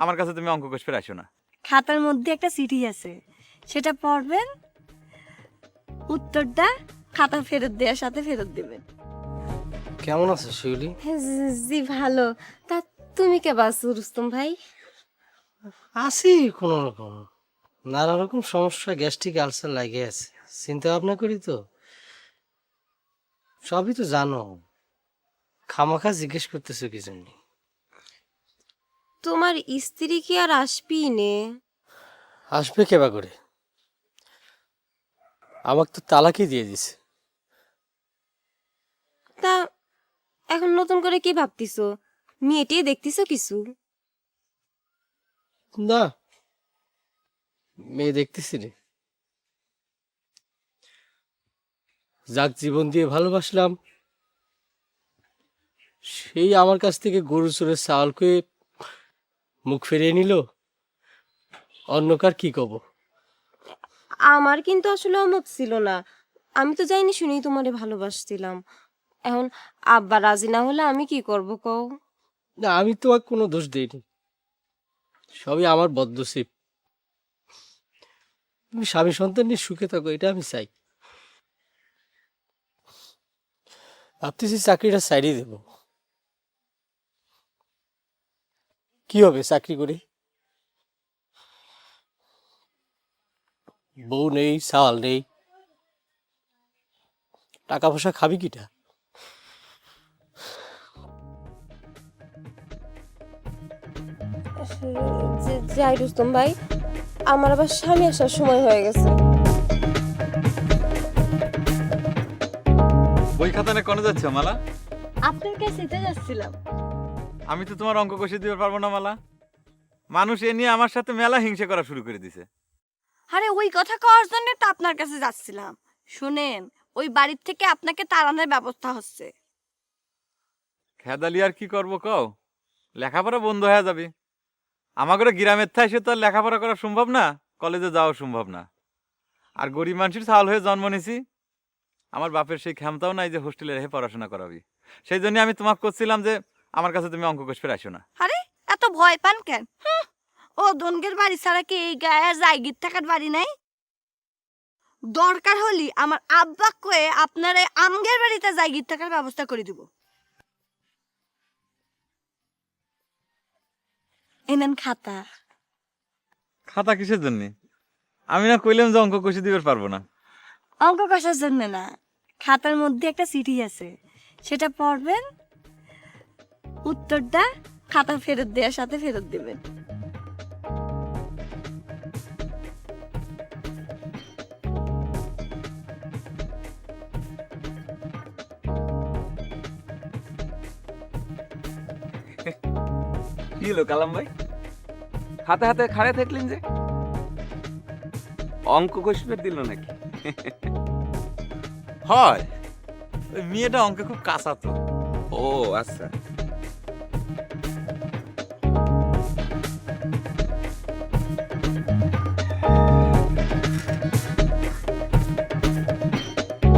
আমার কাছে তুমি অঙ্ক কষে আসো না। খাতার মধ্যে একটা চিঠি আছে, সেটা পড়বেন, উত্তরটা খাতা ফেরত দেওয়ার সাথে ফেরত দেবেন। কেমন আছো শিউলি? জি ভালো। তা তুমি কে বাসু রুস্তম ভাই? আছি কোনো রকম, নানা রকম সমস্যা, গ্যাস্ট্রিক আলসার লাগে আছে, চিন্তা ভাবনা করি তো। সবই তো জানো, খামাখা জিজ্ঞেস করতেছো কি জন্য? তোমার স্ত্রী কি আর আসবি নে? আসবে কেবা করে? আমাকে তো তালাকই দিয়ে দিছে। তা এখন নতুন করে কি ভাবতিছো? মেয়েটি দেখতিছো কিছু? না, মেয়ে দেখতেছি রে। যাক জীবন দিয়ে ভালোবাসলাম, সেই আমার কাছ থেকে গরু চোরের চাল কয়ে মুখ ফিরিয়ে নিল। অন্যকার কি কব? আমার কিন্তু আসলে অমত ছিল না। আমি তো যাইনি শুনি তোমারে ভালোবাসছিলাম। এখন আব্বা রাজি না হলে আমি কি করব কও? না, আমি তোমাকে কোনো দোষ দেইনি, সবই আমার বদনসিব। তুমি স্বামী সন্তান নিয়ে সুখে থাকো, এটা আমি চাই। ভাবতেছি চাকরিটা ছাড়িয়ে দেব। কি হবে চাকরি করে? বউ নেই, চাল নেই, টাকা পয়সা খাবি কিটা? যাই রুস্তম ভাই, আমার আবার স্বামী আসার সময় হয়ে গেছে। বই খাতা নিয়ে কোনে যাচ্ছ মালা? আপনার কাছে যাচ্ছিলাম। আমি তো তোমার অঙ্ক কষে দিতে পারবো না মালা। মানুষ এ নিয়ে আমার সাথে মেলা হিংসা করা শুরু করে দিছে। আরে ওই কথা কওয়ার জন্য তো আপনার কাছে যাচ্ছিলাম। শুনেন, ওই বাড়ির থেকে আপনাকে তাড়ানোর ব্যবস্থা হচ্ছে। খেদালি আর কি করবো কও? লেখাপড়া বন্ধ হয়ে যাবে। আমাদের গ্রামের থাই সে তো আর লেখাপড়া করা সম্ভব না, কলেজে যাওয়া সম্ভব না। আর গরিব মানুষের ছাল হয়ে জন্ম নিছি, আমার বাপের সেই ক্ষমতাও নাই যে হোস্টেলে রেখে পড়াশোনা করাবি। সেই জন্য আমি তোমাকে করছিলাম যে আমার কাছে তুমি অঙ্ক কষে আসো না। আরে এত ভয় পান কেন? ও দনগের বাড়ি ছাড়া কি এই গায়ে জায়গির থাকার বাড়ি নাই? দরকার হলি আমার আব্বা কয়ে আপনার এই আমগের বাড়িতে জায়গির থাকার ব্যবস্থা করে দিব। এনেন খাতা। খাতা কিসের জন্য? আমি না কইলাম যে অঙ্ক কষে দিতে পারবো না। অঙ্ক কষার জন্য না, খাতার মধ্যে একটা চিঠি আছে, সেটা পড়বেন, উত্তরটা খাতা ফেরত দেওয়ার সাথে ফেরত দেবেন। কি হলো কালাম ভাই, হাতে হাতে খাড়ে থাকলেন যে? অঙ্ক কষবে দিল নাকি? হয়, ওই মেয়েটা অঙ্কে খুব কাঁচা তো। ও আচ্ছা,